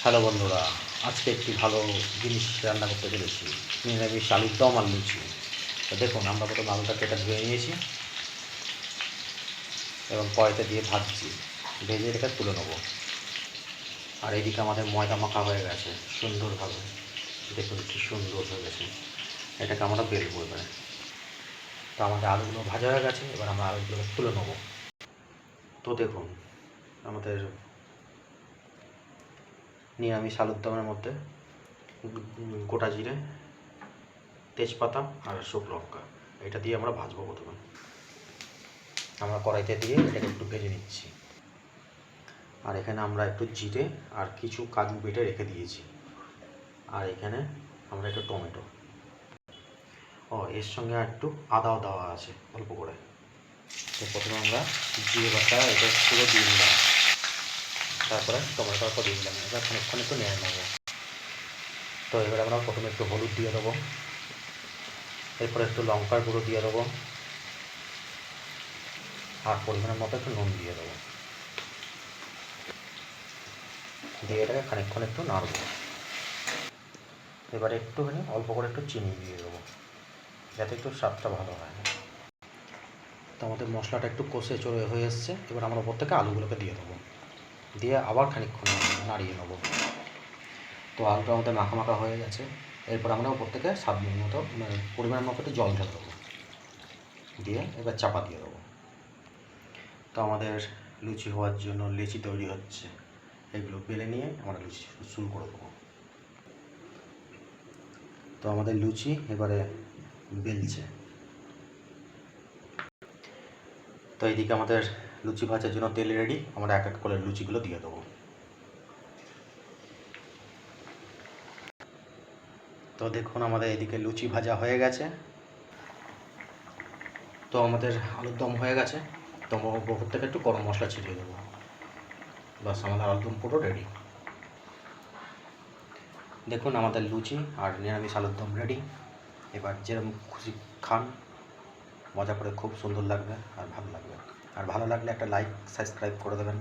Hello বন্ধুরা, আজকে একটি ভালো জিনিস রান্না করতে চলেছি। নিরামিষ আলুর দম আর লুচি। তো দেখুন, আমরা প্রথমে আলুটা কেটে ধুয়ে নিয়েছি এবং কড়াইতে দিয়ে ভাজছি। ভেজে রেখে তুলে নেবো। আর এদিকে আমাদের ময়দা মাখা হয়ে গেছে সুন্দরভাবে। দেখুন কি সুন্দর হয়ে গেছে। এটাকে আমরা বেলবো এবারে। তো আমাদের আলুগুলো ভাজা হয়ে গেছে, এবার আমরা আলুগুলোকে তুলে নেবো। তো দেখুন, আমাদের নিরামিষ আলুর দমের মধ্যে গোটা জিরে, তেজপাতা আর শুকনো লঙ্কা এটা দিয়ে আমরা ভাজবো। প্রথমে আমরা কড়াইতে দিয়ে এটাকে একটু ভেজে নিচ্ছি। আর এখানে আমরা একটু জিরে আর কিছু কাজু বেটে রেখে দিয়েছি। আর এখানে আমরা একটু টমেটো, এর সঙ্গে একটু আদাও দেওয়া আছে অল্প করে। তো প্রথমে আমরা জিরে বাটা এটা পুরো দিয়ে দিলাম, তারপরে টমেটোটা দিয়ে দিলাম। এবার খানিকক্ষণ একটু নেড়ে নেবো। তো এবার আমরা প্রথমে একটু হলুদ দিয়ে দেবো, এরপরে একটু লঙ্কার গুঁড়ো দিয়ে দেবো, আর পরিমাণের মতো একটু নুন দিয়ে দেবো। দিয়ে এটাকে খানিকক্ষণ একটু নাড়বো। এবারে একটুখানি অল্প করে একটু চিনি দিয়ে দেবো, যাতে একটু স্বাদটা ভালো হয়। তো আমাদের মশলাটা একটু কষে হয়ে এসছে। এবার আমরা ওপর থেকে আলুগুলোকে দিয়ে দেবো, দিয়ে আবার খানিকক্ষণ নাড়িয়ে নেবো। তো আলুটা আমাদের মাখা মাখা হয়ে গেছে। এরপর আমরা ওপর থেকে স্বাদ মতো পরিমাণ মতো একটু জল ঢেলে দেবো, দিয়ে এবার চাপা দিয়ে দেবো। তো আমাদের লুচি হওয়ার জন্য লেচি তৈরি হচ্ছে। এগুলো বেলে নিয়ে আমরা লুচি শুরু করে দেবো। তো আমাদের লুচি এবারে বেলছে। তো এইদিকে আমাদের লুচি ভাজার জন্য তেল রেডি। আমরা এক এক করে লুচিগুলো দিয়ে দেবো। তো দেখুন, আমাদের এদিকে লুচি ভাজা হয়ে গেছে। তো আমাদের আলুর দম হয়ে গেছে। তো ওপর থেকে একটু গরম মশলা ছিটিয়ে দেবো। বাস, আমাদের আলুর দম পুরো রেডি। দেখুন, আমাদের লুচি আর নিরামিষ আলুর দম রেডি। এবার যেরকম খুশি খান, মজা করে, খুব সুন্দর লাগবে আর ভালো লাগবে। আর ভালো লাগলে একটা লাইক সাবস্ক্রাইব করে দেবেন।